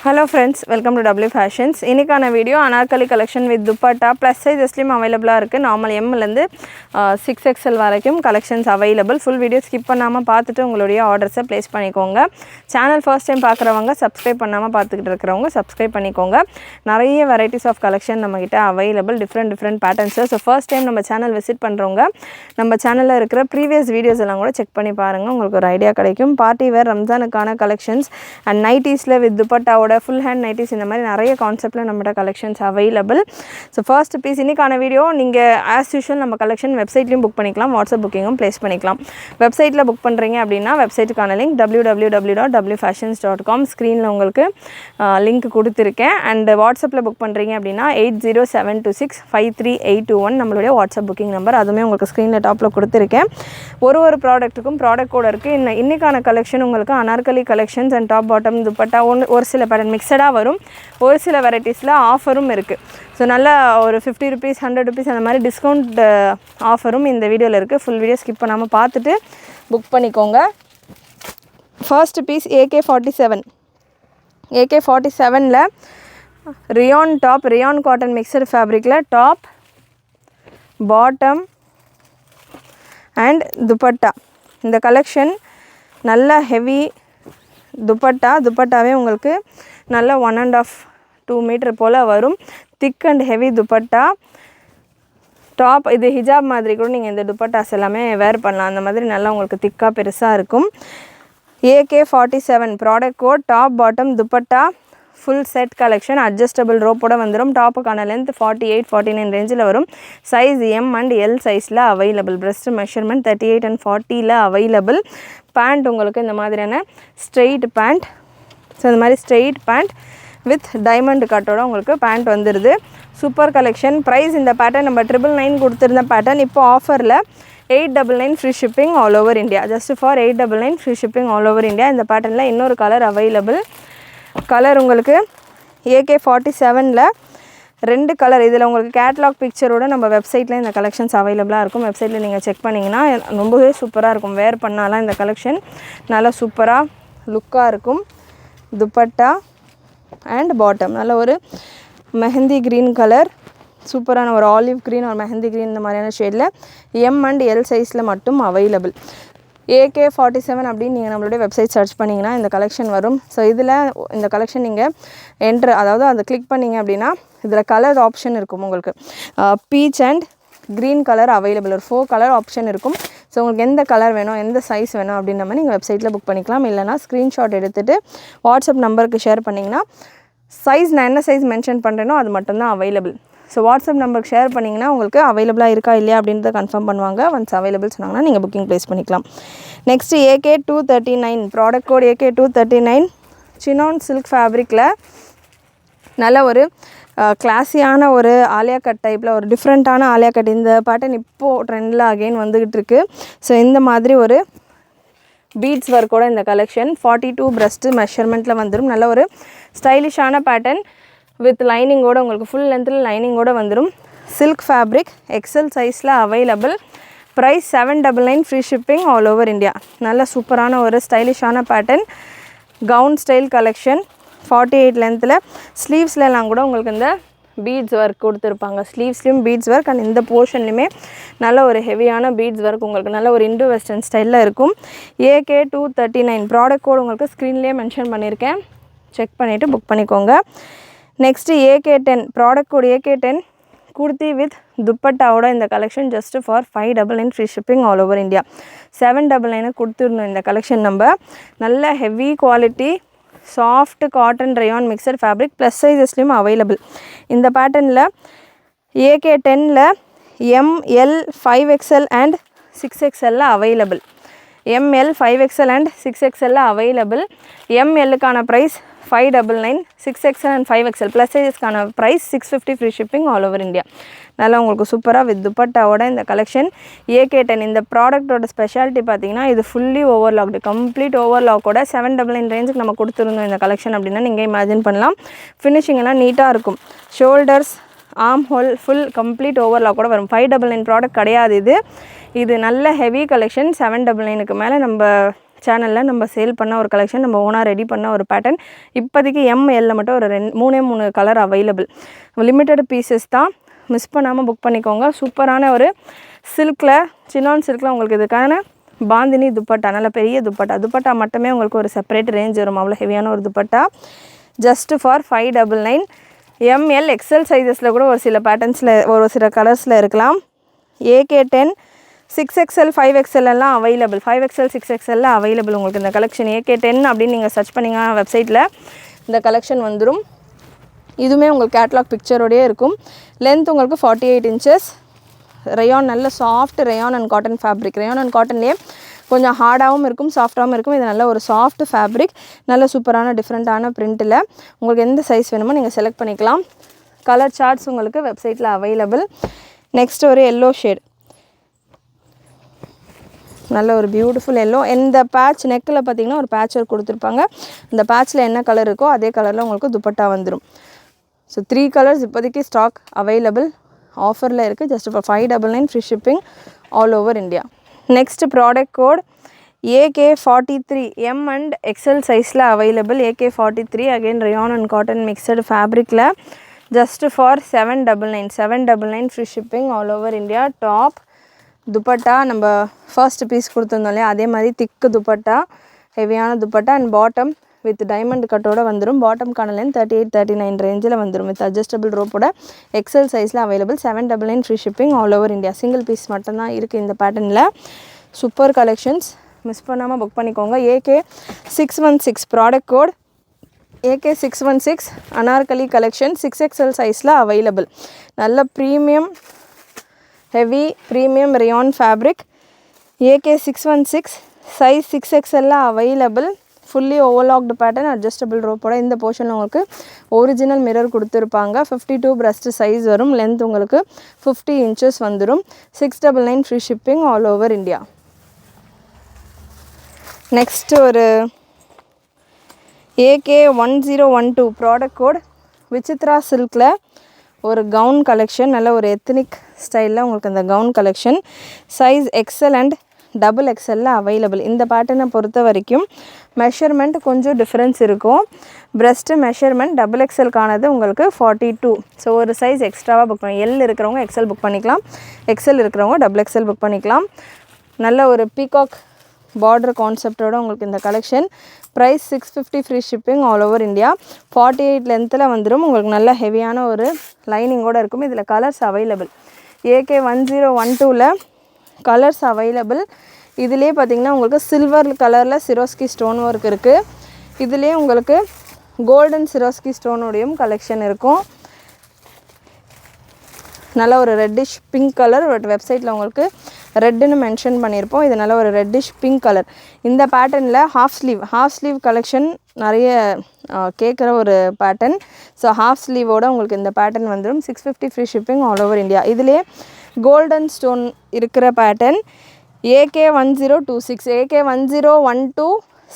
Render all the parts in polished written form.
Hello friends, welcome to W Fashions. இன்னைக்கான video Anarkali collection with dupatta plus சைஸஸ்லயும் அவைலபிளாக இருக்குது. நார்மல் எம்லேருந்து 6XL வரைக்கும் collections available. Full video skip பண்ணாமல் பார்த்துட்டு உங்களுடைய ஆர்டர்ஸை ப்ளேஸ் பண்ணிக்கோங்க. சேனல் ஃபர்ஸ்ட் டைம் பார்க்குறவங்க சப்ஸ்கிரைப் பண்ணாமல் பார்த்துக்கிட்டு இருக்கிறவங்க சப்ஸ்கிரைப் பண்ணிக்கோங்க. நிறைய வெரைட்டிஸ் ஆஃப் கலெக்ஷன் நம்மக்கிட்ட available, different patterns. So first time நம்ம சேனல் விசிட் பண்ணுறவங்க நம்ம சேனலில் இருக்கிற ப்ரீவியஸ் வீடியோஸ் எல்லாம் கூட செக் பண்ணி பாருங்கள், உங்களுக்கு ஒரு ஐடியா கிடைக்கும். பார்ட்டி வேர் ரம்ஜானுக்கான கலெக்ஷன்ஸ் அண்ட் நைட்டிஸில் வித் துப்பட்டாவோட ஃபுல் ஹேண்ட் நைட்டிஸ் இந்த மாதிரி நிறைய கான்செப்ட்டில் நம்மகிட்ட collections available. So first piece இன்றைக்கான வீடியோ நீங்கள் ஆஸ் யூஷுவல் நம்ம கலெக்ஷன் வெப்சைட்லையும் புக் பண்ணிக்கலாம், வாட்ஸ்அப் புக்கிங்கும் ப்ளேஸ் பண்ணிக்கலாம். வெப்சைட்டில் புக் பண்ணுறீங்க அப்படின்னா வெப்சைட்டுக்கான லிங்க் www.wfashions.com ஸ்க்ரீனில் உங்களுக்கு லிங்க் கொடுத்துருக்கேன். அண்ட் வாட்ஸ்அப்பில் புக் பண்ணுறீங்க அப்படின்னா 8072653821 நம்மளுடைய வாட்ஸ்அப் புக்கிங் நம்பர், அதுவுமே உங்களுக்கு ஸ்க்ரீனில் டாப்பில் கொடுத்துருக்கேன். ஒரு ப்ராடக்ட்டுக்கும் ப்ராடக்ட் கோட் இருக்குது. இன்றைக்கான கலெக்ஷன் உங்களுக்கு Anarkali collections and top bottom dupatta ஒரு சில பேட்டர்ன் மிக்சடாக வரும், ஒரு சில வெரைட்டிஸில் ஆஃபரும் இருக்குது. ஸோ நல்லா ஒரு 50 rupees 100 rupees அந்த மாதிரி டிஸ்கவுண்ட் ஆஃபரும் இந்த வீடியோவில் இருக்குது. ஃபுல் வீடியோ ஸ்கிப் பண்ணாமல் பார்த்துட்டு புக் பண்ணிக்கோங்க. ஃபர்ஸ்ட் பீஸ் AK47ல் rayon top, rayon cotton mixed ஃபேப்ரிக்கில் டாப் பாட்டம் அண்ட் துப்பட்டா. இந்த கலெக்ஷன் நல்ல ஹெவி துப்பட்டாவே உங்களுக்கு நல்ல 1.5-2 மீட்டர் போல் வரும். திக் அண்ட் ஹெவி துப்பட்டா டாப். இது ஹிஜாப் மாதிரி கூட நீங்கள் இந்த துப்பட்டாஸ் எல்லாமே வேர் பண்ணலாம், அந்த மாதிரி நல்லா உங்களுக்கு திக்காக பெருசாக இருக்கும். AK47 product code, top bottom dupatta full set collection. Adjustable ரோப்போட வந்துடும். டாப்புக்கான லென்த் 48-49 ரேஞ்சில் வரும். சைஸ் M அண்ட் L சைஸில் அவைலபிள். பிரெஸ்ட் மெஷர்மெண்ட் 38 and 40ல் அவைலபிள். பேண்ட் உங்களுக்கு இந்த மாதிரியான ஸ்ட்ரெயிட் பேண்ட். ஸோ இந்த மாதிரி ஸ்ட்ரெயிட் பேண்ட் வித் டைமண்ட் கட்டோட உங்களுக்கு பேண்ட் வந்துடுது. Super collection. ப்ரைஸ் இந்த பேட்டர்ன் நம்ம 999 கொடுத்துருந்த பேட்டர்ன் இப்போ ஆஃபரில் 899 free shipping all over India. Just for 899 free shipping all over India. இந்த பேட்டர்னில் இன்னொரு கலர் அவைலபிள். கலர் உங்களுக்கு AK47ல் 2 கலர். இதில் உங்களுக்கு கேட்லாக் பிக்சரோடு நம்ம வெப்சைட்டில் இந்த கலெக்ஷன்ஸ் அவைலபிளாக இருக்கும். வெப்சைட்டில் நீங்கள் செக் பண்ணிங்கன்னா ரொம்பவே சூப்பராக இருக்கும். வேர் பண்ணாலாம் இந்த கலெக்ஷன் நல்லா சூப்பராக லுக்காக இருக்கும். துப்பட்டா அண்ட் பாட்டம் நல்ல ஒரு மெஹந்தி க்ரீன் கலர், சூப்பரான ஒரு ஆலிவ் க்ரீன் ஒரு மெஹந்தி க்ரீன் இந்த மாதிரியான ஷேடில் M அண்ட் L சைஸில் மட்டும் அவைலபிள். AK47 அப்படின்னு நீங்கள் நம்மளுடைய வெப்சைட் சர்ச் பண்ணிங்கன்னா இந்த கலெக்ஷன் வரும். ஸோ இதில் இந்த கலெக்ஷன் நீங்கள் அதாவது அதை கிளிக் பண்ணிங்க அப்படின்னா இதில் கலர் ஆப்ஷன் இருக்கும். உங்களுக்கு beach and green colour available. ஒரு 4 கலர் ஆப்ஷன் இருக்கும். ஸோ உங்களுக்கு எந்த கலர் வேணும், எந்த சைஸ் வேணும் அப்படின்ற மாதிரி நீங்கள் வெப்சைட்டில் புக் பண்ணிக்கலாம். இல்லைனா ஸ்க்ரீன்ஷாட் எடுத்துகிட்டு வாட்ஸ்அப் நம்பருக்கு ஷேர் பண்ணிங்கன்னா சைஸ் நான் என்ன சைஸ் மென்ஷன் பண்ணுறேனோ அது மட்டும்தான் அவைலபிள். ஸோ வாட்ஸ்அப் நம்பருக்கு ஷேர் பண்ணிங்கன்னா உங்களுக்கு அவைலபிளாக இருக்கா இல்லையா அப்படின்றத கன்ஃபார்ம் பண்ணுவாங்க. ஒன்ஸ் அவைலபிள் சொன்னாங்கன்னா நீங்கள் புக்கிங் ப்ளேஸ் பண்ணிக்கலாம். Next AK239 product code AK239 chinon silk ஃபேப்ரிக்கில் நல்ல ஒரு கிளாஸியான ஒரு ஆலியா கட் டைப்பில் ஒரு டிஃப்ரெண்ட்டான ஆலியா கட். இந்த பேட்டர்ன் இப்போது ட்ரெண்டில் அகெயின் வந்துக்கிட்டு இருக்குது. ஸோ இந்த மாதிரி ஒரு பீட்ஸ் ஒர்க்கோட இந்த கலெக்ஷன் 42 பிரஸ்ட்டு மெஷர்மெண்ட்டில் வந்துடும். நல்ல ஒரு ஸ்டைலிஷான பேட்டர்ன் வித் லைனிங்கோடு உங்களுக்கு ஃபுல் லென்த்தில் லைனிங்கோடு வந்துடும். சில்க் ஃபேப்ரிக் XL சைஸில் available. Price 799 free shipping all over India. நல்ல சூப்பரான ஒரு ஸ்டைலிஷான பேட்டர்ன் கவுன் ஸ்டைல் கலெக்ஷன் 48 லென்த்தில். ஸ்லீவ்ஸ்லாம் கூட உங்களுக்கு இந்த பீட்ஸ் ஒர்க் கொடுத்துருப்பாங்க. ஸ்லீவ்ஸ்லேயும் பீட்ஸ் ஒர்க் அண்ட் இந்த போர்ஷன்லையுமே நல்ல ஒரு ஹெவியான பீட்ஸ் ஒர்க் உங்களுக்கு நல்ல ஒரு இண்டோ வெஸ்டர்ன் ஸ்டைலில் இருக்கும். AK239 ப்ராடக்ட் கோட் உங்களுக்கு ஸ்க்ரீன்லேயே மென்ஷன் பண்ணியிருக்கேன், செக் பண்ணிவிட்டு புக் பண்ணிக்கோங்க. Next AK10 product code AK10 kurti with துப்பட்டாவோட இந்த collection just for 599 free shipping all over India. 799 கொடுத்துருந்தோம் இந்த கலெக்ஷன். நம்ம நல்ல heavy quality soft cotton rayon mixer fabric plus சைஸஸ்லேயும் அவைலபிள். இந்த பேட்டர்னில் AK10ல் M, L, 5XL and 6XL available. ML 5XL and 6XL available. MLக்கான price 599, 6XL and 5XL plus சைஸஸ்க்கான price 650 free shipping all over India. நல்லா உங்களுக்கு சூப்பராக with துப்பட்டாவோட இந்த கலெக்ஷன் AK10. இந்த ப்ராடக்ட்டோட ஸ்பெஷாலிட்டி பார்த்தீங்கன்னா இது ஃபுல்லி ஓவர்லாக்டு, கம்ப்ளீட் ஓவர்லாக்கோட 799 ரேஞ்சுக்கு நம்ம கொடுத்துருந்தோம் இந்த கலெக்ஷன் அப்படின்னா நீங்கள் இமேஜின் பண்ணலாம். ஃபினிஷிங் எல்லாம் நீட்டாக இருக்கும். Shoulders, arm hole full complete ஓவர்லாக்கோட வரும். 599 ப்ராடக்ட் கிடையாது இது. இது நல்ல ஹெவி கலெக்ஷன். 799க்கு மேலே நம்ம சேனலில் நம்ம சேல் பண்ண ஒரு கலெக்ஷன், நம்ம ஓனாக ரெடி பண்ண ஒரு பேட்டர்ன். இப்போதைக்கு எம்எல்ல மட்டும் ஒரு 3 கலர் அவைலபிள். லிமிட்டட் பீசஸ் தான், மிஸ் பண்ணாமல் புக் பண்ணிக்கோங்க. சூப்பரான ஒரு சில்கில், சினான் சில்கில் உங்களுக்கு இதுக்கான பாந்தினி துப்பட்டா, நல்ல பெரிய துப்பட்டா மட்டுமே உங்களுக்கு ஒரு செப்பரேட் ரேஞ்ச் வரும். அவ்வளோ ஹெவியான ஒரு dupatta. Just for 599. ML XL சைஸஸில் கூட ஒரு சில பேட்டர்ன்ஸில் ஒரு சில கலர்ஸில் இருக்கலாம். AK10 6XL 5XL எல்லாம் அவைலபிள். 5XL 6XL அவைலபிள் உங்களுக்கு இந்த கலெக்ஷன். AK10 அப்படின்னு நீங்கள் சர்ச் பண்ணிங்கன்னா வெப்சைட்டில் இந்த கலெக்ஷன் வந்துடும். இதுவுமே உங்களுக்கு கேட்லாக் பிக்சரோடையே இருக்கும். லென்த் உங்களுக்கு 48 inches. ரயான், நல்ல soft rayon and cotton fabric. Rayon and காட்டன்லேயே கொஞ்சம் ஹார்டாகவும் இருக்கும், சாஃப்டாகவும் இருக்கும். இது நல்ல ஒரு சாஃப்ட் ஃபேப்ரிக், நல்ல சூப்பரான டிஃப்ரெண்ட்டான பிரிண்ட்டில். உங்களுக்கு எந்த சைஸ் வேணுமோ நீங்கள் செலக்ட் பண்ணிக்கலாம். கலர் சார்ட்ஸ் உங்களுக்கு வெப்சைட்டில் அவைலபிள். நெக்ஸ்ட் ஒரு எல்லோ ஷேட், நல்ல ஒரு பியூட்டிஃபுல் எல்லோ. இந்த பேட்ச் நெக்கில் பார்த்தீங்கன்னா ஒரு பேட்ச் ஒர்க் கொடுத்துருப்பாங்க. இந்த பேட்ச்சில் என்ன கலர் இருக்கோ அதே கலரில் உங்களுக்கு துப்பட்டா வந்துடும். ஸோ 3 கலர்ஸ் இப்போதைக்கு ஸ்டாக் அவைலபிள், ஆஃபரில் இருக்குது. Just for 599 free shipping all over India. Next product code AK43 M and XL சைஸில் available. AK43 again rayon and cotton mixed ஃபேப்ரிக்கில். Just for 799 free shipping all over India. Top dupatta நம்ம first piece கொடுத்துருந்தோம் இல்லையா, அதே மாதிரி thick dupatta, ஹெவியான dupatta and bottom with diamond கட்டோட வந்துடும். பாட்டம்கான லென்த் 38-39 ரேஞ்சில் வந்துடும் வித் அட்ஜஸ்டபிள் ரோப்போட. எக்ஸல் சைஸில் available. 799 free shipping all over India. Single piece மட்டும்தான் இருக்குது இந்த பேட்டர்னில். சூப்பர் கலெக்ஷன்ஸ், மிஸ் பண்ணாமல் புக் பண்ணிக்கோங்க. AK616 product code AK616 Anarkali collection 6XL சைஸில் அவைலபிள். நல்ல premium heavy premium rayon fabric. AK616 size 6XL available. Fully overlocked pattern, adjustable ரோப்போட. இந்த போர்ஷனில் உங்களுக்கு ஒரிஜினல் மிரர் கொடுத்துருப்பாங்க. 52 பிரஸ்ட் சைஸ் வரும். லென்த் உங்களுக்கு 50 inches வந்துடும். 699 free shipping all over India. Next ஒரு AK1012 ப்ராடக்ட் கோட் விசித்ரா சில்கில் ஒரு கவுன் கலெக்ஷன். நல்ல ஒரு எத்னிக் ஸ்டைலில் உங்களுக்கு அந்த gown collection. Size XL and XXL available. இந்த பேட்டர்னை பொறுத்த வரைக்கும் மெஷர்மெண்ட் கொஞ்சம் டிஃப்ரென்ஸ் இருக்கும். பிரஸ்ட்டு மெஷர்மெண்ட் XXLக்கானது உங்களுக்கு 42. ஸோ ஒரு சைஸ் எக்ஸ்ட்ராவாக புக் பண்ணி, L இருக்கிறவங்க XL புக் பண்ணிக்கலாம், XL இருக்கிறவங்க XXL புக் பண்ணிக்கலாம். நல்ல ஒரு பீகாக் பார்டர் கான்செப்டோட உங்களுக்கு இந்த collection. Price 650 free shipping all over India. 48 லென்த்தில் வந்துடும். உங்களுக்கு நல்ல ஹெவியான ஒரு லைனிங்கோடு இருக்கும். இதில் கலர்ஸ் அவைலபிள். AK1012ல் கலர்ஸ் அவைலபிள். இதிலே பார்த்திங்கன்னா உங்களுக்கு சில்வர் கலரில் சிரோஸ்கி ஸ்டோன் ஒர்க் இருக்குது. இதிலே உங்களுக்கு கோல்டன் சிரோஸ்கி ஸ்டோனோடையும் கலெக்ஷன் இருக்கும். நல்ல ஒரு ரெட்டிஷ் பிங்க் கலர். பட் வெப்சைட்டில் உங்களுக்கு ரெட்டுன்னு மென்ஷன் பண்ணியிருப்போம். இது நல்ல ஒரு ரெட்டிஷ் பிங்க் கலர். இந்த பேட்டர்னில் ஹாஃப் ஸ்லீவ் கலெக்ஷன் நிறைய கேட்குற ஒரு பேட்டர்ன். ஸோ ஹாஃப் ஸ்லீவோடு உங்களுக்கு இந்த பேட்டர்ன் வந்துடும். 650 free shipping all over India. இதிலே கோல்டன் ஸ்டோன் இருக்கிற pattern AK1026. AK1012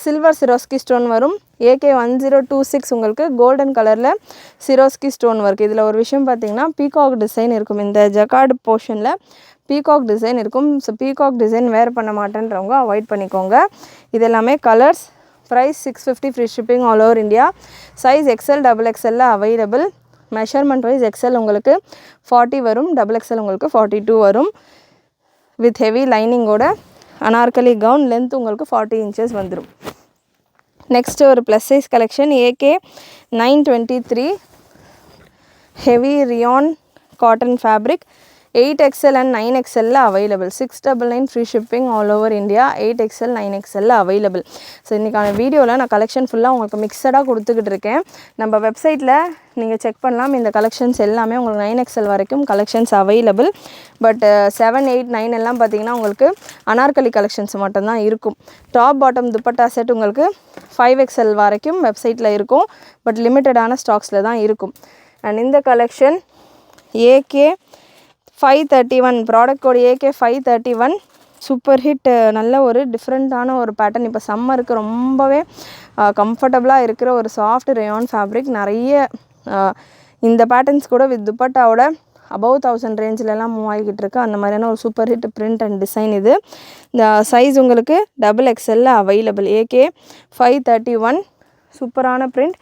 silver சிரோஸ்கி stone வரும். AK1026 உங்களுக்கு கோல்டன் கலரில் சிரோஸ்கி ஸ்டோன் ஒர்க். இதில் ஒரு விஷயம் பார்த்திங்கன்னா பீகாக் டிசைன் இருக்கும். இந்த ஜக்கார்டு போர்ஷனில் பீகாக் டிசைன் இருக்கும். ஸோ பீகாக் டிசைன் வேர் பண்ண மாட்டேன்றவங்க அவாய்ட் பண்ணிக்கோங்க. இது எல்லாமே colours. Price 650 free shipping all over India. Size XL XXL available. Measurement wise XL உங்களுக்கு 40 வரும், XXL உங்களுக்கு 42 வரும். வித் ஹெவி லைனிங்கோட அனார்கலி கவுன். லென்த் உங்களுக்கு 40 inches வந்துடும். நெக்ஸ்ட் ஒரு plus size collection AK923 heavy rayon cotton fabric. 8XL and 9XL available. 699 free shipping all over India. 8XL 9XL available. So இன்றைக்கான வீடியோவில் நான் கலெக்ஷன் ஃபுல்லாக உங்களுக்கு மிக்சடாக கொடுத்துக்கிட்டு இருக்கேன். நம்ம வெப்சைட்டில் நீங்கள் செக் பண்ணலாம். இந்த கலெக்ஷன்ஸ் எல்லாமே உங்களுக்கு 9XL வரைக்கும் கலெக்ஷன்ஸ் அவைலபிள். பட் 7, 8, 9 எல்லாம் பார்த்திங்கன்னா உங்களுக்கு அனார்கலி கலெக்ஷன்ஸ் மட்டும்தான் இருக்கும். டாப் பாட்டம் துப்பட்டா செட் உங்களுக்கு 5XL வரைக்கும் வெப்சைட்டில் இருக்கும். பட் லிமிட்டடான ஸ்டாக்ஸில் தான் இருக்கும். அண்ட் இந்த collection AK531 product code AK531 super hit. நல்ல ஒரு டிஃப்ரெண்ட்டான ஒரு பேட்டர்ன். இப்போ சம்மருக்கு ரொம்பவே கம்ஃபர்டபுளாக இருக்கிற ஒரு சாஃப்ட் ரயான் ஃபேப்ரிக். நிறைய இந்த பேட்டர்ன்ஸ் கூட வித் துப்பட்டாவோட above 1000 ரேஞ்சிலலாம் மூவ் ஆகிக்கிட்டு இருக்கு. அந்த மாதிரியான ஒரு super hit print and design இது. இந்த சைஸ் உங்களுக்கு XXL அவைலபிள். AK 531 சூப்பரான print.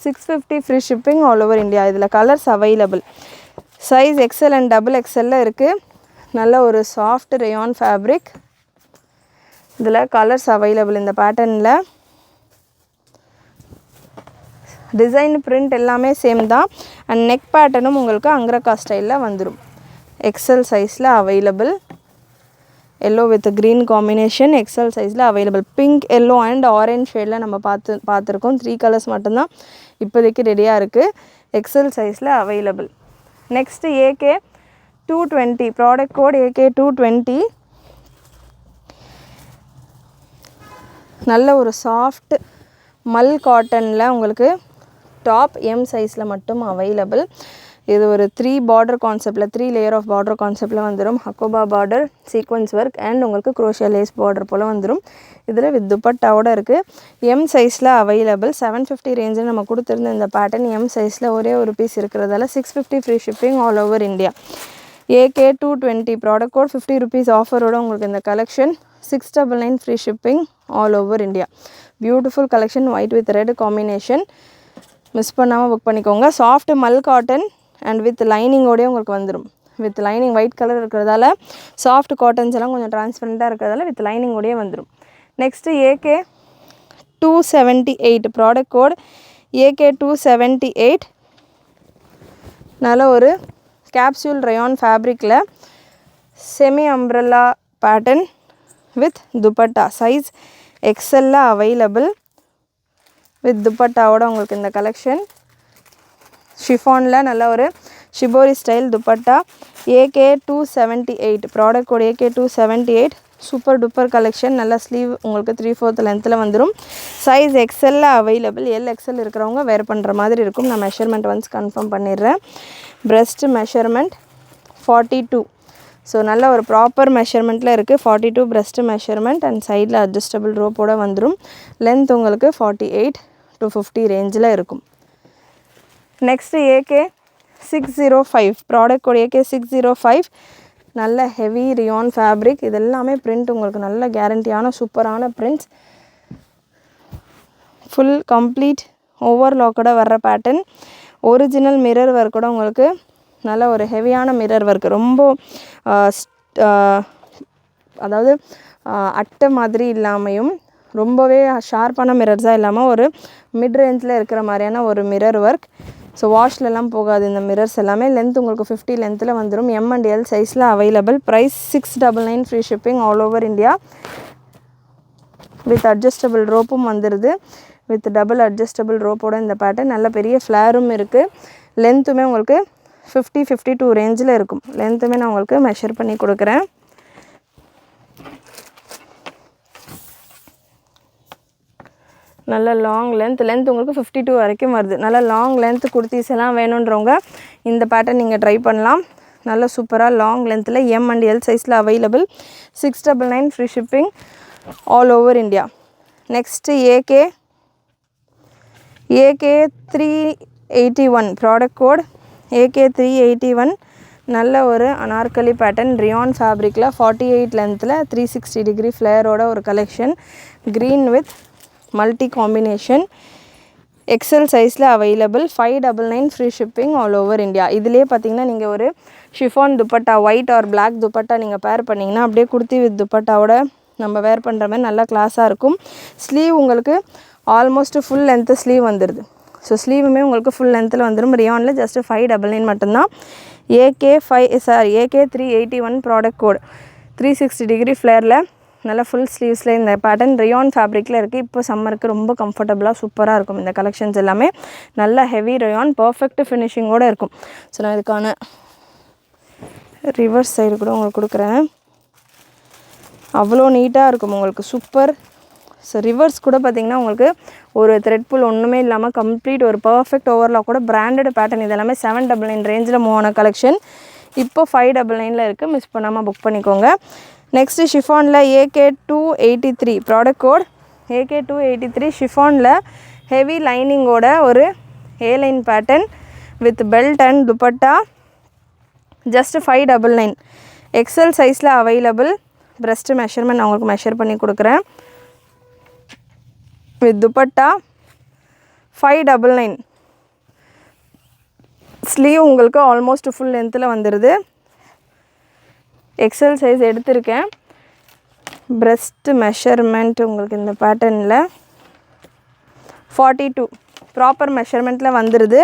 650 free shipping all over India. இதில் colours available. Size XL and XXL இருக்குது. நல்ல ஒரு சாஃப்ட் ரேயான் ஃபேப்ரிக். இதில் கலர்ஸ் அவைலபிள். இந்த பேட்டர்னில் டிசைன் பிரிண்ட் எல்லாமே சேம் தான். அண்ட் நெக் பேட்டர்னும் உங்களுக்கு அங்கரக்கா ஸ்டைலில் வந்துடும். XL சைஸில் available. Yellow with green combination XL சைஸில் available. Pink, yellow and orange ஷேடில் நம்ம பார்த்துருக்கோம். 3 கலர்ஸ் மட்டும்தான் இப்போதைக்கு ரெடியாக இருக்குது. XL சைஸில் available. Next AK 220 product code AK 220. நல்ல ஒரு சாஃப்ட் மல் காட்டனில் உங்களுக்கு டாப் M சைஸில் மட்டும் அவைலபிள். இது ஒரு 3 பார்டர் கான்செப்டில் 3 லேயர் ஆஃப் பார்டர் கான்செப்டில் வந்துடும். Hakoba border, sequence work and உங்களுக்கு குரோஷியா லேஸ் பார்டர் போல் வந்துடும். இதில் வித் துப்பட்டாவோட இருக்குது. M சைஸில் அவைலபிள். 750 ரேஞ்சில் நம்ம கொடுத்துருந்த இந்த பேட்டர்ன் M சைஸில் ஒரே ஒரு பீஸ் இருக்கிறதால 650 free shipping all over India. AK 220 product code 50 rupees ஆஃபரோட உங்களுக்கு இந்த collection 699 free shipping all over India. Beautiful collection, white with red combination. Miss பண்ணாமல் புக் பண்ணிக்கோங்க. Soft mul cotton and with லைனிங்கோடய உங்களுக்கு வந்துடும். வித் லைனிங் ஒயிட் கலர் இருக்கிறதால soft cottons எல்லாம் கொஞ்சம் டிரான்ஸ்பரண்ட்டாக இருக்கிறதால வித் லைனிங்கோடய வந்துடும். Next AK 278 product code AK 278. நல்ல ஒரு கேப்சூல் ரயான் ஃபேப்ரிக்கில் semi umbrella pattern with dupatta. Size XL available. With துப்பட்டாவோட உங்களுக்கு இந்த கலெக்ஷன். ஷிஃபானில் நல்ல ஒரு shibori style dupatta. AK 278 product code AK 278. Super duper collection. நல்ல ஸ்லீவ் உங்களுக்கு 3/4 லென்த்தில் வந்துடும். Size XL available. LXL இருக்கிறவங்க வேர் பண்ணுற மாதிரி இருக்கும். நான் மெஷர்மெண்ட் ஒன்ஸ் கன்ஃபார்ம் பண்ணிடுறேன். Breast measurement 42. ஸோ நல்ல ஒரு ப்ராப்பர் மெஷர்மெண்ட்டில் இருக்குது. 42 பிரெஸ்ட் மெஷர்மெண்ட் அண்ட் சைடில் அட்ஜஸ்டபிள் ரோப்போட வந்துடும். லென்த் உங்களுக்கு 48 to 50 ரேஞ்சில் இருக்கும். Next AK 605 product code AK 605. நல்ல ஹெவி ரியான் ஃபேப்ரிக். இது எல்லாமே பிரிண்ட் உங்களுக்கு நல்ல கேரண்டியான சூப்பரான பிரிண்ட்ஸ். ஃபுல் கம்ப்ளீட் ஓவர்லாக்கோட வர்ற பேட்டர்ன். ஒரிஜினல் மிரர் ஒர்க்கோட உங்களுக்கு நல்ல ஒரு ஹெவியான மிரர் ஒர்க். ரொம்ப அதாவது அட்டை மாதிரி இல்லாமையும் ரொம்பவே ஷார்ப்பான மிரர்ஸாக இல்லாமல் ஒரு மிட் ரேஞ்சில் இருக்கிற மாதிரியான ஒரு மிரர் ஒர்க். ஸோ வாஷ்லலாம் போகாது இந்த மிரர்ஸ் எல்லாமே. லென்த் உங்களுக்கு 50 லென்த்தில் வந்துடும். M and L சைஸில் available. Price 699 free shipping all over India. With adjustable ரோப்பும் வந்துடுது. வித் டபுள் அட்ஜஸ்டபிள் ரோப்போட இந்த பேட்டர்ன் நல்ல பெரிய ஃப்ளேரும் இருக்குது. லென்த்துமே உங்களுக்கு 50-52 ரேஞ்சில் இருக்கும். லென்த்துமே நான் உங்களுக்கு மெஷர் பண்ணி கொடுக்குறேன். நல்ல லாங் லென்த் உங்களுக்கு 52 வரைக்கும் வருது. நல்ல லாங் லென்த் குர்த்திஸ் எல்லாம் வேணுன்றவங்க இந்த பேட்டர்ன் நீங்கள் ட்ரை பண்ணலாம். நல்ல சூப்பராக லாங் லென்த்தில் M and L சைஸில் available. 699 free shipping all over India. Next AK 381 product code AK 381. நல்ல ஒரு அனார்கலி பேட்டர்ன் ரியான் ஃபேப்ரிக்கில் 48 லென்த்தில் 360 டிகிரி ஃப்ளேரோட ஒரு collection. Green with multi combination. XL சைஸில் available. 599 free shipping all over India. இதிலே பார்த்தீங்கன்னா நீங்கள் ஒரு chiffon dupatta white or black dupatta நீங்கள் பேர் பண்ணிங்கன்னா அப்படியே குர்த்தி வித் துப்பட்டாவோட நம்ம வேர் பண்ணுற மாதிரி நல்லா கிளாஸாக இருக்கும். ஸ்லீவ் உங்களுக்கு ஆல்மோஸ்ட் ஃபுல் லென்த்து ஸ்லீவ் வந்துடுது. ஸோ ஸ்லீவுமே உங்களுக்கு ஃபுல் லென்த்தில் வந்துடும். ரியானில் ஜஸ்ட்டு 599 மட்டும்தான். AK 381 ப்ராடக்ட் கோட் 360 டிகிரி ஃப்ளேரில் நல்லா ஃபுல் ஸ்லீவ்ஸில் இந்த பேட்டர்ன் ரியான் ஃபேப்ரிக்கில் இருக்குது. இப்போ சம்மருக்கு ரொம்ப கம்ஃபர்டபுளாக சூப்பராக இருக்கும். இந்த கலெக்ஷன்ஸ் எல்லாமே நல்ல ஹெவி ரியான் பர்ஃபெக்ட் ஃபினிஷிங்கோடு இருக்கும். ஸோ நான் இதுக்கான ரிவர்ஸ் சைடு கூட உங்களுக்கு கொடுக்குறேன். அவ்வளோ நீட்டாக இருக்கும் உங்களுக்கு சூப்பர். ஸோ ரிவர்ஸ் கூட பார்த்திங்கன்னா உங்களுக்கு ஒரு த்ரெட் புல் ஒன்றுமே இல்லாமல் கம்ப்ளீட் ஒரு பர்ஃபெக்ட் ஓவர்லாக் கூட பிராண்டட் பேட்டர்ன். இதெல்லாமே 799 ரேஞ்சில் மூவ் ஆன கலெக்ஷன். இப்போ 599 இருக்குது. மிஸ் பண்ணாமல் புக் பண்ணிக்கோங்க. நெக்ஸ்ட்டு ஷிஃபானில் AK 283 ப்ராடக்ட் கோட் AK 283. ஷிஃபானில் ஹெவி லைனிங்கோட ஒரு A-line pattern with belt and dupatta. Just 599. XL சைஸில் அவைலபிள். ப்ரெஸ்ட்டு மெஷர்மெண்ட் நான் உங்களுக்கு மெஷர் பண்ணி கொடுக்குறேன். வித் துப்பட்டா 599. ஸ்லீவ் உங்களுக்கு ஆல்மோஸ்ட் ஃபுல் லென்த்தில் வந்துடுது. எக்ஸல் சைஸ் எடுத்திருக்கேன். ப்ரெஸ்ட் மெஷர்மெண்ட் உங்களுக்கு இந்த பேட்டர்னில் 42 ப்ராப்பர் மெஷர்மெண்ட்டில் வந்துடுது.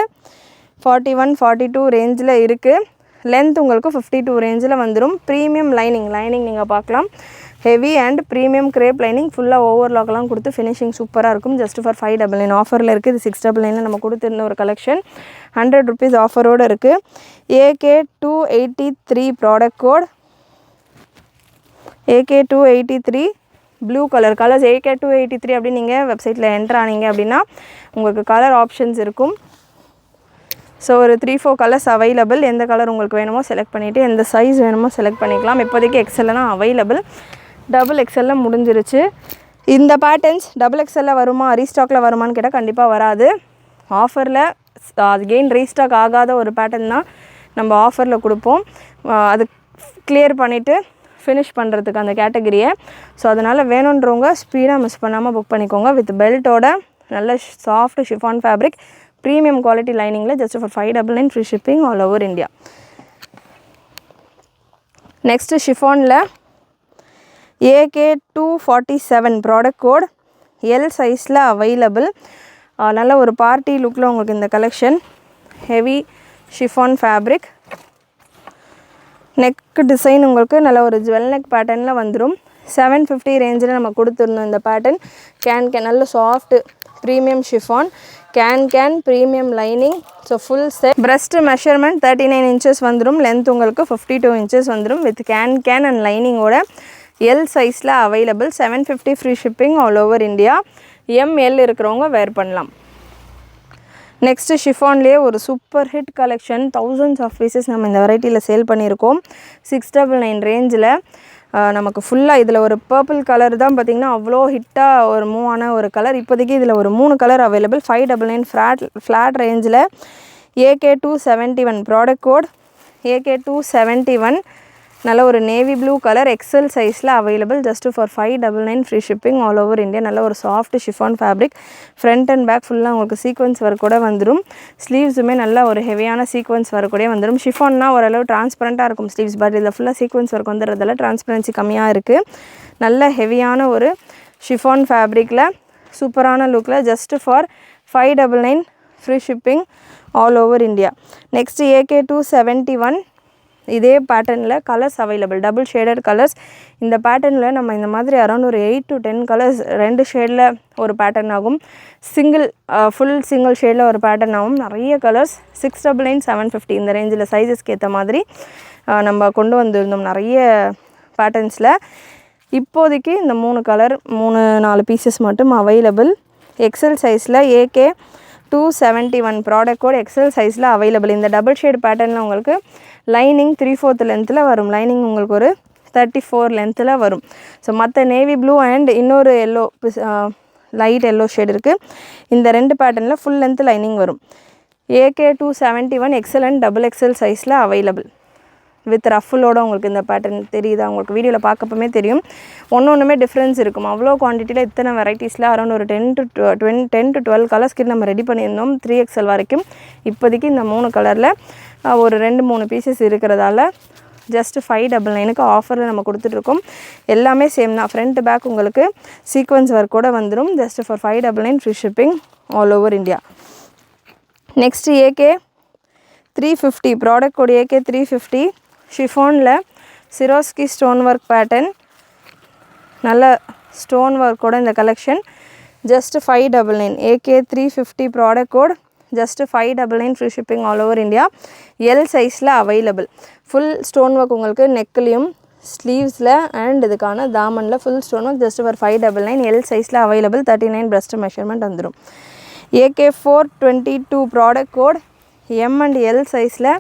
41 42 ரேஞ்சில் இருக்குது. லென்த் உங்களுக்கு 52 ரேஞ்சில் வந்துடும். ப்ரீமியம் லைனிங் நீங்கள் பார்க்கலாம். Heavy and premium grape lining ஃபுல்லாக ஓவர்லாக்லாம் கொடுத்து ஃபினிஷிங் சூப்பராக இருக்கும். ஜஸ்ட் ஃபார் 599 ஆஃபரில் இருக்குது. இது 699 நம்ம கொடுத்துருந்த ஒரு கலெக்ஷன். 100 rupees ஆஃபரோடு இருக்குது. AK283 product code. AK283 blue colours AK283 அப்படின்னு நீங்கள் வெப்சைட்டில் என்ட்ரு ஆனீங்க அப்படின்னா உங்களுக்கு கலர் ஆப்ஷன்ஸ் இருக்கும். ஸோ ஒரு 3-4 கலர்ஸ் அவைலபிள். எந்த கலர் உங்களுக்கு வேணுமோ செலக்ட் பண்ணிவிட்டு எந்த சைஸ் வேணுமோ செலக்ட் பண்ணிக்கலாம். இப்போதைக்கு எக்ஸலில் தான் அவைலபிள். டபுள் எக்ஸலில் முடிஞ்சிருச்சு. இந்த பேட்டர்ன்ஸ் டபுள் எக்ஸலில் வருமா, ரீஸ்டாக்கில் வருமானு கேட்டால் கண்டிப்பாக வராது. ஆஃபரில் அகெயின் ரீஸ்டாக் ஆகாத ஒரு பேட்டர்ன் தான் நம்ம ஆஃபரில் கொடுப்போம். அது கிளியர் பண்ணிவிட்டு ஃபினிஷ் பண்ணுறதுக்கு அந்த கேட்டகரியை. ஸோ அதனால் வேணுன்றவங்க ஸ்பீடாக மிஸ் பண்ணாமல் புக் பண்ணிக்கோங்க. வித் பெல்ட்டோட நல்ல soft chiffon fabric premium quality லைனிங்கில் just for 599 free shipping all over India. Next ஷிஃபானில் AK247 ப்ராடக்ட் கோட். எல் சைஸில் அவைலபிள். நல்ல ஒரு பார்ட்டி லுக்கில் உங்களுக்கு இந்த collection. Heavy chiffon fabric. Neck design உங்களுக்கு நல்ல ஒரு ஜுவல் நெக் பேட்டர்னில் வந்துடும். 750 ரேஞ்சில் நம்ம கொடுத்துருந்தோம் இந்த பேட்டர்ன். கேன் நல்ல சாஃப்ட் ப்ரீமியம் ஷிஃபான். கேன் premium lining. So full set. Breast measurement 39 inches வந்துடும். லென்த் உங்களுக்கு 52 inches வந்துடும். வித் கேன் அண்ட் லைனிங்கோட எல் சைஸில் available. 750 free shipping all over India. ML இருக்கிறவங்க வேர் பண்ணலாம். நெக்ஸ்ட்டு ஷிஃபான்லேயே ஒரு super hit collection. Thousands of pieces நம்ம இந்த வெரைட்டியில் சேல் பண்ணியிருக்கோம். 699 ரேஞ்சில் நமக்கு ஃபுல்லாக இதில் ஒரு பர்பிள் கலர் தான் பார்த்திங்கன்னா அவ்வளோ ஹிட்டாக ஒரு மூவ் ஆன ஒரு கலர். இப்போதைக்கு இதில் ஒரு 3 கலர் அவைலபிள். 599 ஃப்ளாட் ரேஞ்சில். AK271 product code. AK271 நல்ல ஒரு நேவி ப்ளூ கலர் எக்ஸல் சைஸில் available. Just for 599 free shipping all over India. நல்ல ஒரு soft chiffon fabric. Front and back ஃபுல்லாக உங்களுக்கு சீக்வன்ஸ் ஒர்க் கூட வந்துடும். ஸ்லீவ்ஸுமே நல்ல ஒரு ஹெவியான சீக்வன்ஸ் ஒர்க் கூட வந்துடும். ஷிஃபான்னா ஓரளவு டிரான்ஸ்பரண்ட்டாக இருக்கும் ஸ்லீவ்ஸ். பட் இதில் ஃபுல்லாக சீக்வன்ஸ் ஒர்க் வந்துடுறதால டிரான்ஸ்பரன்சி கம்மியாக இருக்குது. நல்ல ஹெவியான ஒரு ஷிஃபான் ஃபேப்ரிக்கில் சூப்பரான லுக்கில் just for 599 free shipping all over India. Next AK271 இதே பேட்டர்னில் colours available. Double shaded colours. இந்த பேட்டர்னில் நம்ம இந்த மாதிரி அரௌண்ட் ஒரு 8 to 10 கலர்ஸ் 2 ஷேடில் ஒரு பேட்டர்ன் ஆகும். ஃபுல் சிங்கிள் ஷேடில் ஒரு பேட்டர்ன் ஆகும். நிறைய கலர்ஸ். 699 750 இந்த ரேஞ்சில் சைஸஸ்க்கு ஏற்ற மாதிரி நம்ம கொண்டு வந்திருந்தோம் நிறைய பேட்டர்ன்ஸில். இப்போதைக்கு இந்த 3 பீசஸ் மட்டும் அவைலபிள். எக்ஸல் சைஸில் AK271 ப்ராடக்ட் கோட் எக்ஸல் சைஸில் அவைலபிள். இந்த டபுள் ஷேட் பேட்டர்னில் உங்களுக்கு லைனிங் 3/4 லென்த்தில் வரும். லைனிங் உங்களுக்கு ஒரு 34 லென்த்தில் வரும். ஸோ மற்ற நேவி ப்ளூ அண்ட் இன்னொரு எல்லோ லைட் எல்லோ ஷேட் இருக்குது. இந்த 2 பேட்டர்னில் ஃபுல் லென்த் லைனிங் வரும். AK271 XL and double XL சைஸில் அவைலபிள். வித் ரஃபுலோட உங்களுக்கு இந்த பேட்டர்ன் தெரியுதா? உங்களுக்கு வீடியோவில் பார்க்கப்பமே தெரியும். ஒன்றுமே டிஃப்ரென்ஸ் இருக்கும். அவ்வளோ குவான்டிட்டியில் இத்தனை வெரைட்டிஸில் அரௌண்ட் ஒரு 10 to 12 கலர்ஸ் கிட்ட நம்ம ரெடி பண்ணியிருந்தோம். 3XL வரைக்கும். இப்போதைக்கு இந்த 3 கலரில் ஒரு 2-3 பீசஸ் இருக்கிறதால ஜஸ்ட் 599க்கு ஆஃபரில் நம்ம கொடுத்துட்ருக்கோம். எல்லாமே சேம் தான். ஃப்ரண்ட் பேக் உங்களுக்கு சீக்வன்ஸ் ஒர்க்கோடு வந்துடும். Just for 599 free shipping all over India. Next AK350 product code. AK350 ஷிஃபானில் சிரோஸ்கி ஸ்டோன் ஒர்க் பேட்டர்ன். நல்ல ஸ்டோன் ஒர்க்கோட இந்த collection. Just 599. AK350 product code. Just 599 free shipping all over India. L சைஸில் available. Full stone work உங்களுக்கு நெக்லேயும் ஸ்லீவ்ஸில் and இதுக்கான தாமனில் full stone work. Just for 599. L சைஸில் அவைலபிள். 39 பிரஸ்ட் மெஷர்மெண்ட் வந்துடும். AK422 product code. M and L சைஸில்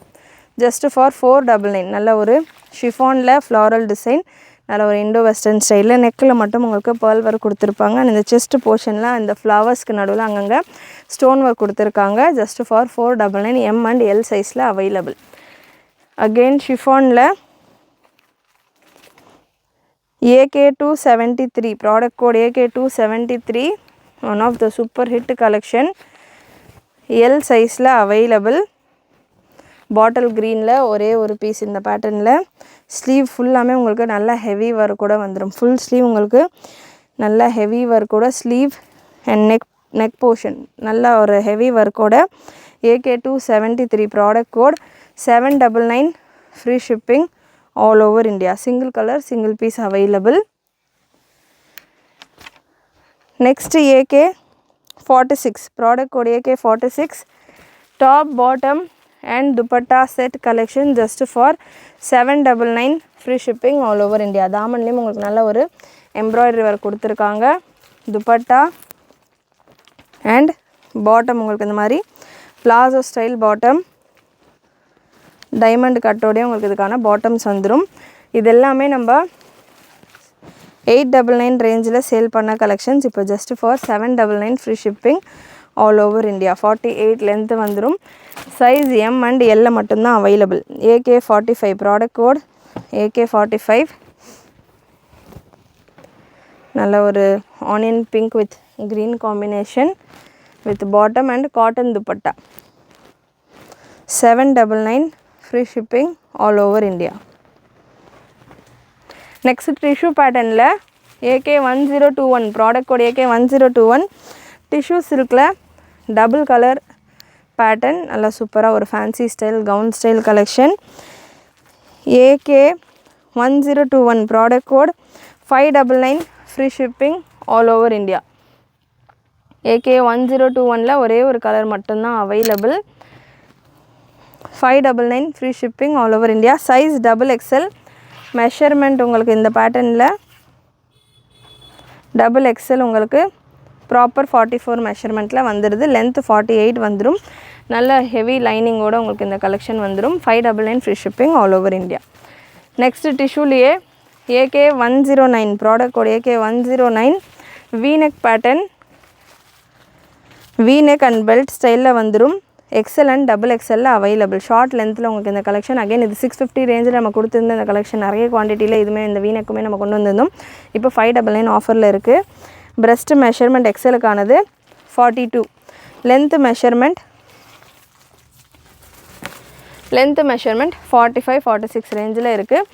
just for 499. நல்ல ஒரு ஷிஃபானில் ஃப்ளாரல் டிசைன். நல்ல ஒரு இண்டோ வெஸ்டர்ன் ஸ்டைலில் நெக்கில் மட்டும் உங்களுக்கு பேர்ல் ஒர்க் கொடுத்துருப்பாங்க. அண்ட் இந்த செஸ்ட் போர்ஷனில் இந்த ஃப்ளவர்ஸ்க்கு நடுவில் அங்கங்கே ஸ்டோன் ஒர்க் கொடுத்துருக்காங்க. Just for 499. M and L சைஸில் அவைலபிள். அகெயின் ஷிஃபானில் AK273 product code AK273 one of the super hit collection. L சைஸில் அவைலபிள். பாட்டில் க்ரீனில் ஒரே ஒரு பீஸ் இந்த பேட்டர்னில். ஸ்லீவ் ஃபுல்லாமே உங்களுக்கு நல்ல ஹெவி ஒர்க் கூட வந்துடும். ஃபுல் ஸ்லீவ் உங்களுக்கு நல்ல ஹெவி ஒர்க்கோட ஸ்லீவ் அண்ட் நெக் போர்ஷன் நல்ல ஒரு ஹெவி ஒர்க்கோட AK273 product code 799 free shipping all over India. Single colour single piece available. Next AK46 product code AK46 top bottom and dupatta set collection just for 799 free shipping all over India. தாமன்லேயும் உங்களுக்கு நல்ல ஒரு embroidery work கொடுத்துருக்காங்க. Dupatta and bottom உங்களுக்கு இந்த மாதிரி palazzo style bottom diamond கட்டோடையும் உங்களுக்கு இதுக்கான bottoms வந்துடும். இது எல்லாமே நம்ம 899 ரேஞ்சில் சேல் பண்ண கலெக்ஷன்ஸ். இப்போ just for 799 free shipping all over India. 48 length வந்துடும். சைஸ் M அண்ட் L மட்டும்தான் available. AK45 product code AK45 நல்ல ஒரு onion pink with green combination with bottom and cotton dupatta. 799 free shipping all over India. Next tissue பேட்டர்னில் AK1021 product code AK1021 tissue சில்கில் double colour pattern நல்லா சூப்பராக ஒரு fancy style gown style collection. AK1021 product code 599 free shipping all over India. AK1021ல் ஒரே ஒரு colour மட்டும்தான் available. 599 free shipping all over India. Size XXL. Measurement உங்களுக்கு இந்த பேட்டர்னில் XXL உங்களுக்கு ப்ராப்பர் 44 மெஷர்மெண்ட்டில் வந்துடுது. லென்த் 48 வந்துடும். நல்ல ஹெவி லைனிங்கோடு உங்களுக்கு இந்த கலெக்ஷன் வந்துடும். 599 free shipping all over India. Next டிஷ்யூலேயே AK109 product code AK109 V-neck pattern V-neck and belt ஸ்டைலில் வந்துடும். XL and XXL available. Short லென்த்தில் உங்களுக்கு இந்த கலெக்ஷன். அகைன் இது 650 ரேஞ்சில் நம்ம கொடுத்துருந்த இந்த கலெக்ஷன் நிறைய குவான்டிட்டியில் இதுவுமே இந்த V-neckமே நம்ம கொண்டு வந்திருந்தோம். இப்போ 599 ஆஃபரில் இருக்குது. பிரஸ்ட் மெஷர்மெண்ட் XLக்கானது 42. லென்த் மெஷர்மெண்ட் 45 46 ரேஞ்சில் இருக்குது.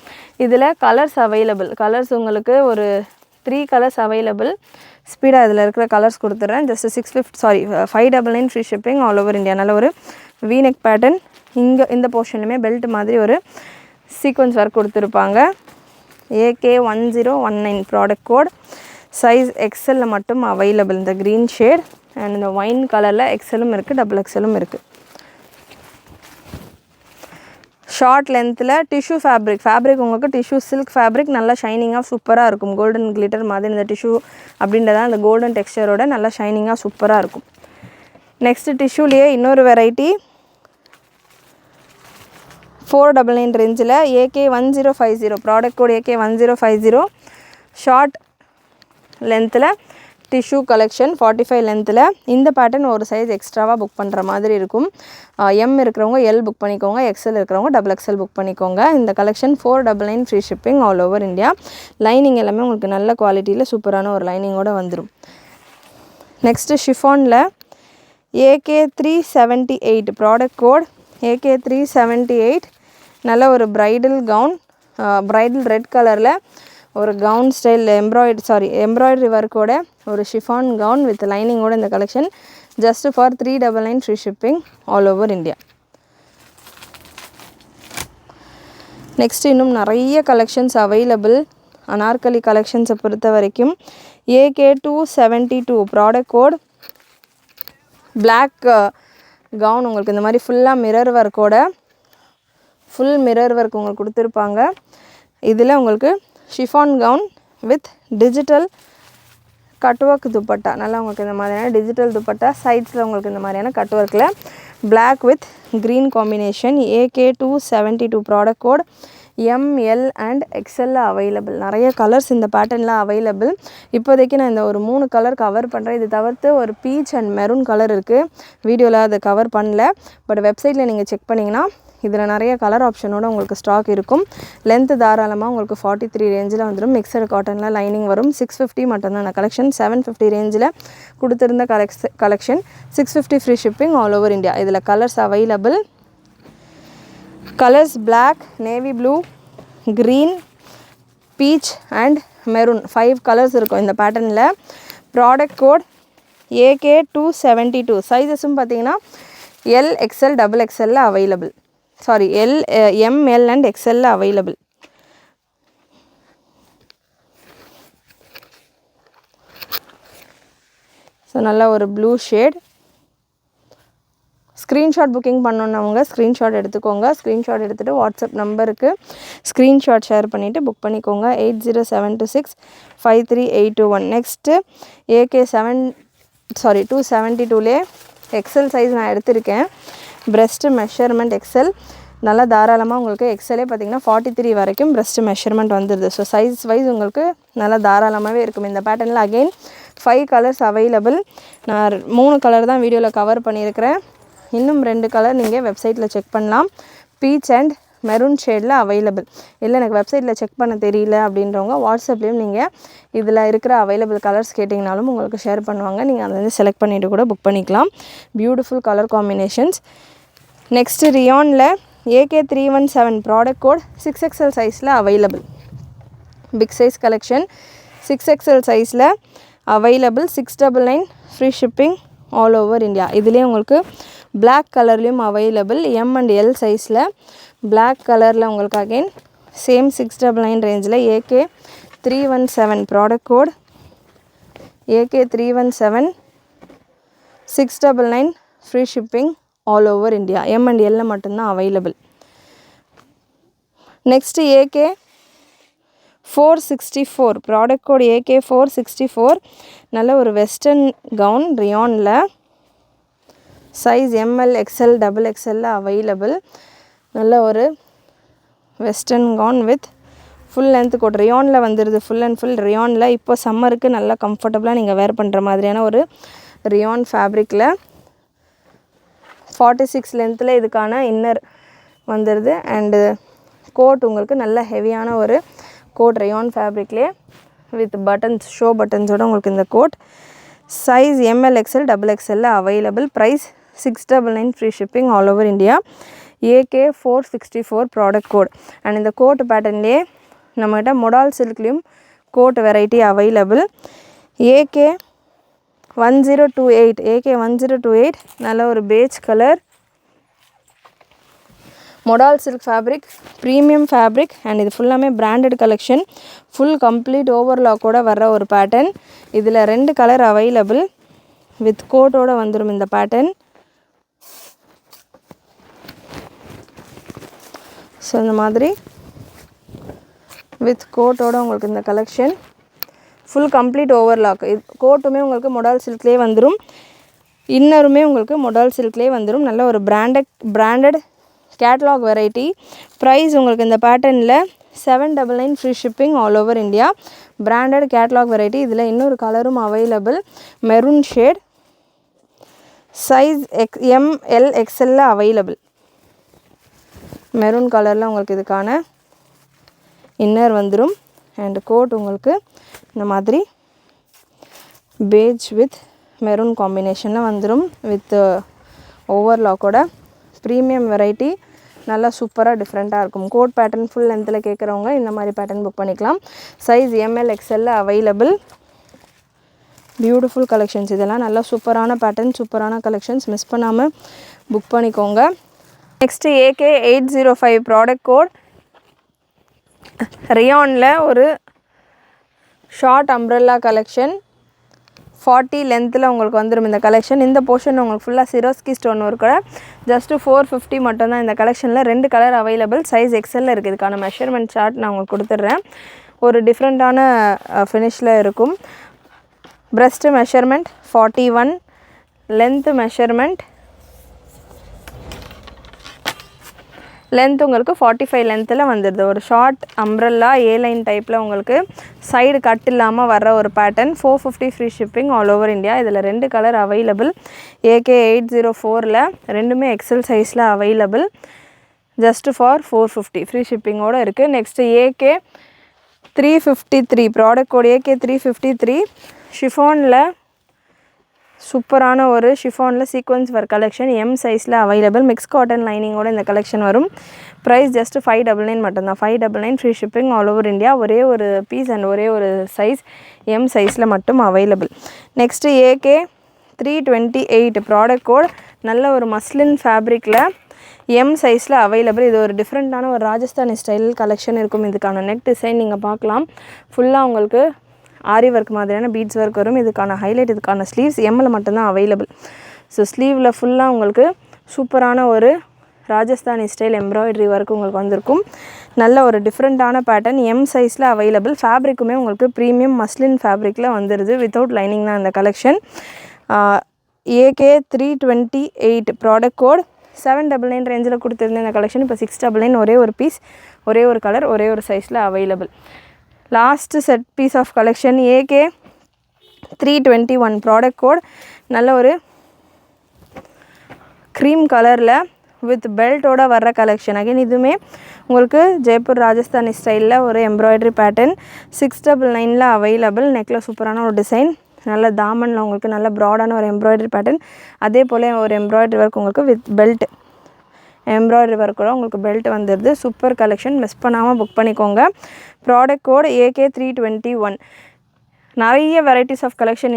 இதில் கலர்ஸ் அவைலபிள். கலர்ஸ் உங்களுக்கு ஒரு 3 கலர்ஸ் அவைலபிள். ஸ்பீடாக இதில் இருக்கிற கலர்ஸ் கொடுத்துட்றேன். Just 599 free shipping all over India. நல்ல ஒரு V-neck பேட்டர்ன். இந்த போர்ஷன்லையுமே பெல்ட் மாதிரி ஒரு சீக்வன்ஸ் ஒர்க் கொடுத்துருப்பாங்க. AK1019 product code. Size XL மட்டும் அவைலபிள். இந்த க்ரீன் ஷேட் அண்ட் இந்த ஒயின் கலரில் XLம் இருக்குது XXLம் இருக்குது. ஷார்ட் லென்த்தில் டிஷ்யூ ஃபேப்ரிக் உங்களுக்கு டிஷ்யூ சில்க் ஃபேப்ரிக் நல்லா ஷைனிங்காக சூப்பராக இருக்கும். கோல்டன் கிளிட்டர் மாதிரி இந்த டிஷ்யூ அப்படின்றதான் அந்த கோல்டன் டெக்ஸ்சரோட நல்லா ஷைனிங்காக சூப்பராக இருக்கும். நெக்ஸ்ட் டிஷ்யூலேயே இன்னொரு வெரைட்டி 499 ரேஞ்சில் AK1050 product code AK1050 short லென்த்தில் டிஷ்யூ கலெக்ஷன் 45 லென்த்தில். இந்த பேட்டர்ன் ஒரு சைஸ் எக்ஸ்ட்ராவாக புக் பண்ணுற மாதிரி இருக்கும். M இருக்கிறவங்க L புக் பண்ணிக்கோங்க. XL இருக்கிறவங்க XXL புக் பண்ணிக்கோங்க. இந்த collection 499 free shipping all over India. Lining எல்லாமே உங்களுக்கு நல்ல குவாலிட்டியில் சூப்பரான ஒரு லைனிங்கோடு வந்துடும். Next ஷிஃபானில் AK378 product code AK378 நல்ல ஒரு ப்ரைடல் கவுன் ப்ரைடல் ரெட் கலரில் ஒரு கவுன் ஸ்டைல் எம்ப்ராய்டரி ஒர்க்கோட ஒரு ஷிஃபான் கவுன் வித் லைனிங்கோட இந்த collection just for 399 free shipping all over India. Next இன்னும் நிறைய கலெக்ஷன்ஸ் அவைலபிள். அனார்கலி கலெக்ஷன்ஸை பொறுத்த வரைக்கும் AK272 product code black gown உங்களுக்கு இந்த மாதிரி ஃபுல்லாக மிரர் ஒர்க்கோட ஃபுல் மிரர் ஒர்க் உங்களுக்கு கொடுத்துருப்பாங்க. இதில் உங்களுக்கு chiffon gown with digital cut work dupatta. நல்லா உங்களுக்கு இந்த மாதிரியான டிஜிட்டல் துப்பட்டா. சைட்ஸில் உங்களுக்கு இந்த மாதிரியான கட் ஒர்க்கில் black with green combination. AK272 product code ML and XL available. நிறைய கலர்ஸ் இந்த பேட்டர்னில் அவைலபிள். இப்போதைக்கு நான் இந்த ஒரு 3 கலர் கவர் பண்ணுறேன். இது தவிர்த்து ஒரு பீச் அண்ட் மெரூன் கலர் இருக்குது. வீடியோவில் அதை கவர் பண்ணல. பட் வெப்சைட்டில் நீங்கள் செக் பண்ணிங்கன்னா இதில் நிறைய கலர் ஆப்ஷனோட உங்களுக்கு ஸ்டாக் இருக்கும். லென்த்து தாராளமாக உங்களுக்கு 43 ரேஞ்சில் வந்துடும். மிக்சடு காட்டனில் லைனிங் வரும். 650 மட்டும்தான் கலெக்ஷன். 750 ரேஞ்சில் கொடுத்துருந்த collection. 650 free shipping all over India. இதில் colours available. Colours black, navy blue, green, peach and maroon 5 colours இருக்கும் இந்த பேட்டர்னில். Product code AK272. சைஸஸும் பார்த்தீங்கன்னா L, XL, XXL available. Sorry ML and XL available. So நல்ல ஒரு blue shade. Screenshot booking பண்ணணுன்னவங்க screenshot எடுத்துக்கோங்க. Screenshot எடுத்துகிட்டு வாட்ஸ்அப் நம்பருக்கு ஸ்க்ரீன்ஷாட் ஷேர் பண்ணிவிட்டு புக் பண்ணிக்கோங்க. 8072653821. நெக்ஸ்ட்டு AK272லே எக்ஸல் சைஸ் நான் எடுத்திருக்கேன். Breast measurement XL. நல்லா தாராளமாக உங்களுக்கு எக்ஸலே பார்த்திங்கன்னா 43 வரைக்கும் ப்ரெஸ்ட்டு மெஷர்மெண்ட் வந்துடுது. ஸோ சைஸ் வைஸ் உங்களுக்கு நல்லா தாராளமாகவே இருக்கும். இந்த பேட்டர்னில் அகெயின் 5 கலர்ஸ் அவைலபிள். நான் 3 கலர் தான் வீடியோவில் கவர் பண்ணியிருக்கிறேன். இன்னும் 2 கலர் நீங்கள் வெப்சைட்டில் செக் பண்ணலாம். பீச் அண்ட் மெரூன் ஷேடில் அவைலபிள். இல்லை எனக்கு வெப்சைட்டில் செக் பண்ண தெரியல அப்படின்றவங்க வாட்ஸ்அப்லேயும் நீங்கள் இதில் இருக்கிற அவைலபிள் கலர்ஸ் கேட்டிங்கனாலும் உங்களுக்கு ஷேர் பண்ணுவாங்க. நீங்கள் அதை வந்து செலக்ட் பண்ணிவிட்டு கூட புக் பண்ணிக்கலாம். Beautiful colour combinations. நெக்ஸ்ட்டு ரியானில் AK317 ப்ராடக்ட் கோட் 6XL சைஸில் available. Big size collection 6XL சைஸில் available. 699 free shipping all over India. இதுலேயே உங்களுக்கு பிளாக் கலர்லேயும் அவைலபிள். M and L சைஸில் பிளாக் கலரில் உங்களுக்கு அகெயின் சேம் 699 ரேஞ்சில் AK317 product code AK317 699 free shipping all over India. M and L மட்டும்தான் available. Next AK464 product code AK464. நல்ல ஒரு வெஸ்டர்ன் கவுன் ரியானில் size ML, XL, XXL available. நல்ல ஒரு western gown with full length coat ரியானில் வந்துடுது. Full and full ரியானில். இப்போ சம்மருக்கு நல்லா கம்ஃபர்டபுளாக நீங்கள் வேர் பண்ணுற மாதிரியான ஒரு ரியான் ஃபேப்ரிக்கில் 46 லென்த்தில் இதுக்கான இன்னர் வந்துடுது. அண்டு கோட் உங்களுக்கு நல்ல ஹெவியான ஒரு கோட் ரியான் ஃபேப்ரிக்லேயே வித் பட்டன்ஸ், ஷோ பட்டன்ஸோடு உங்களுக்கு இந்த coat. Size ML, XL, XXL available. Price 699 free shipping all over India. AK464 product code. And இந்த கோட் பேட்டர்ன்லேயே நம்மகிட்ட மொடால் சில்க்லேயும் கோட் வெரைட்டி அவைலபிள். AK1028 நல்ல ஒரு beige colour modal silk fabric, premium fabric. And இது ஃபுல்லாமே பிராண்டட் கலெக்ஷன். ஃபுல் கம்ப்ளீட் ஓவர்லாக்கோட வர்ற ஒரு பேட்டர்ன். இதில் 2 கலர் அவைலபிள். வித் கோட்டோட வந்துடும் இந்த பேட்டர்ன். ஸோ இந்த மாதிரி வித் கோட்டோட உங்களுக்கு இந்த கலெக்ஷன் ஃபுல் கம்ப்ளீட் ஓவர்லாக். இது கோட்டுமே உங்களுக்கு மொடால் சில்க்லேயே வந்துடும். இன்னருமே உங்களுக்கு மொடால் சில்க்லேயே வந்துடும். நல்ல ஒரு பிராண்டட் கேட்லாக் வெரைட்டி. ப்ரைஸ் உங்களுக்கு இந்த பேட்டர்னில் 799 free shipping all over India. Branded catalogue variety. இதில் இன்னொரு கலரும் available. Maroon shade. Size ML, XL available. Maroon கலரில் உங்களுக்கு இதுக்கான இன்னர் வந்துடும். அண்ட் கோட் உங்களுக்கு இந்த மாதிரி பேஜ் வித் மெரூன் காம்பினேஷனில் வந்துடும். வித் ஓவர்லாக்கோட ப்ரீமியம் வெரைட்டி. நல்லா சூப்பராக டிஃப்ரெண்ட்டாக இருக்கும். கோட் பேட்டர்ன் ஃபுல் லென்த்தில் கேட்குறவங்க இந்த மாதிரி பேட்டர்ன் புக் பண்ணிக்கலாம். Size ML, XL available. Beautiful collections. இதெல்லாம் நல்லா சூப்பரான பேட்டர்ன், சூப்பரான கலெக்ஷன்ஸ். மிஸ் பண்ணாமல் புக் பண்ணிக்கோங்க. நெக்ஸ்ட்டு AK805 ப்ராடக்ட் கோட் ரியானில் ஒரு ஷார்ட் அம்ப்ரெல்லா கலெக்ஷன். 40 லென்த்தில் உங்களுக்கு வந்துடும் இந்த கலெக்ஷன். இந்த போர்ஷன் உங்களுக்கு ஃபுல்லாக சிரோஸ்கி ஸ்டோன் ஒர்க்கோட ஜஸ்ட்டு 450 மட்டும்தான். இந்த கலெக்ஷனில் 2 கலர் அவைலபிள். சைஸ் XL இருக்குது. இதுக்கான மெஷர்மெண்ட் சார்ட் நான் உங்களுக்கு கொடுத்துட்றேன். ஒரு டிஃப்ரெண்ட்டான ஃபினிஷில் இருக்கும். Breast measurement 41, length measurement length உங்களுக்கு 45 லென்த்தில் வந்துடுது. ஒரு ஷார்ட் அம்ப்ரெல்லா A-லைன் டைப்பில் உங்களுக்கு சைடு கட் இல்லாமல் வர்ற ஒரு pattern. 450 free shipping all over India. இதில் 2 கலர் அவைலபிள். AK804ல் ரெண்டுமே XL சைஸில் அவைலபிள். ஜஸ்ட் ஃபார் 450 ஃப்ரீ ஷிப்பிங்கோடு இருக்குது. Next AK 353 product code AK 353 ஷிஃபானில் சூப்பரான ஒரு ஷிஃபானில் சீக்வன்ஸ் ஒர்க் கலெக்ஷன் M சைஸில் அவைலபிள். மிக்ஸ் காட்டன் லைனிங்கோட இந்த கலெக்ஷன் வரும். ப்ரைஸ் ஜஸ்ட் 599 மட்டும்தான். 599 free shipping all over India. ஒரே ஒரு பீஸ் அண்ட் ஒரே ஒரு சைஸ் M சைஸில் மட்டும் available. Next AK 328 product code நல்ல ஒரு மஸ்லின் ஃபேப்ரிக்கில் M சைஸில் அவைலபிள். இது ஒரு டிஃப்ரெண்ட்டான ஒரு ராஜஸ்தானி ஸ்டைல் கலெக்ஷன் இருக்கும். இதுக்கான நெக் டிசைன் நீங்கள் பார்க்கலாம். ஃபுல்லாக உங்களுக்கு ஆரி ஒர்க் மாதிரியான பீட்ஸ் ஒர்க் வரும். இதுக்கான ஹைலைட், இதுக்கான ஸ்லீவ்ஸ் எம்மில் மட்டும்தான் அவைலபிள். ஸோ ஸ்லீவில் ஃபுல்லாக உங்களுக்கு சூப்பரான ஒரு ராஜஸ்தானி ஸ்டைல் எம்ப்ராய்டரி ஒர்க் உங்களுக்கு வந்திருக்கும். நல்ல ஒரு டிஃப்ரெண்ட்டான பேட்டர்ன் M சைஸில் அவைலபிள். ஃபேப்ரிக்குமே உங்களுக்கு ப்ரீமியம் மஸ்லின் ஃபேப்ரிக்கில் வந்துடுது. வித்தவுட் லைனிங் தான் இந்த கலெக்ஷன். AK 328 ப்ராடக்ட் கோட் 799 ரேஞ்சில் கொடுத்துருந்த இந்த கலெக்ஷன் இப்போ 699. ஒரே ஒரு பீஸ், ஒரே ஒரு கலர், ஒரே ஒரு சைஸில் available. Last set piece of collection AK 321 product code நல்ல ஒரு க்ரீம் கலரில் வித் பெல்ட்டோட வர்ற கலெக்ஷன். அகைன் இதுவுமே உங்களுக்கு ஜெய்ப்பூர் ராஜஸ்தானி ஸ்டைலில் ஒரு எம்ப்ராய்டரி பேட்டர்ன் 699 அவைலபிள். நெக்கில் சூப்பரான ஒரு டிசைன், நல்ல தாமனில் உங்களுக்கு நல்ல ப்ராடான ஒரு எம்ப்ராய்டரி பேட்டர்ன். அதே போல் ஒரு எம்ப்ராய்டரி ஒர்க் உங்களுக்கு வித் பெல்ட், எம்ப்ராய்டரி ஒர்க்கோட உங்களுக்கு பெல்ட் வந்துடுது. சூப்பர் கலெக்ஷன், மிஸ் பண்ணாமல் புக் பண்ணிக்கோங்க. Product code AK 321. நிறைய வெரைட்டிஸ் ஆஃப் கலெக்ஷன்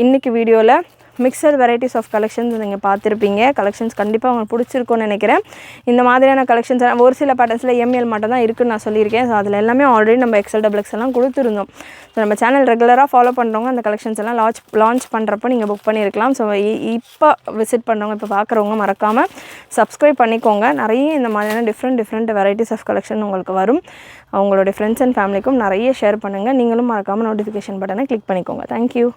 இன்னைக்கு வீடியோவில் மிக்சட் வெரைட்டிஸ் ஆஃப் கலெக்ஷன்ஸ் நீங்கள் பார்த்துருப்பீங்க. கலெக்ஷன்ஸ் கண்டிப்பாக உங்களுக்கு பிடிச்சிருக்கும்னு நினைக்கிறேன். இந்த மாதிரியான கலெக்ஷன்ஸ் ஒரு சில பேட்டர்ன்ஸில் ML மட்டும் தான் இருக்குதுன்னு நான் சொல்லியிருக்கேன். ஸோ அதில் எல்லாமே ஆல்ரெடி நம்ம XL XXL எல்லாம் கொடுத்துருந்தோம். ஸோ நம்ம சேனல் ரெகுலராக ஃபாலோ பண்ணுறவங்க அந்த கலெக்ஷன்ஸ் எல்லாம் லான்ச் பண்ணுறப்போ நீங்கள் புக் பண்ணியிருக்கலாம். ஸோ இப்போ விசிட் பண்ணுறவங்க, இப்போ பார்க்குறவங்க மறக்காமல் சப்ஸ்கிரைப் பண்ணிக்கோங்க. நிறைய இந்த மாதிரியான டிஃப்ரெண்ட் வெரைட்டிஸ் ஆஃப் கலெக்ஷன் உங்களுக்கு வரும். அவங்களுடைய ஃப்ரெண்ட்ஸ் அண்ட் ஃபேமிலிக்கும் நிறைய ஷேர் பண்ணுங்கள். நீங்களும் மறக்காமல் நோட்டிஃபிகேஷன் பட்டனை கிளிக் பண்ணிக்கோங்க. தேங்க்யூ.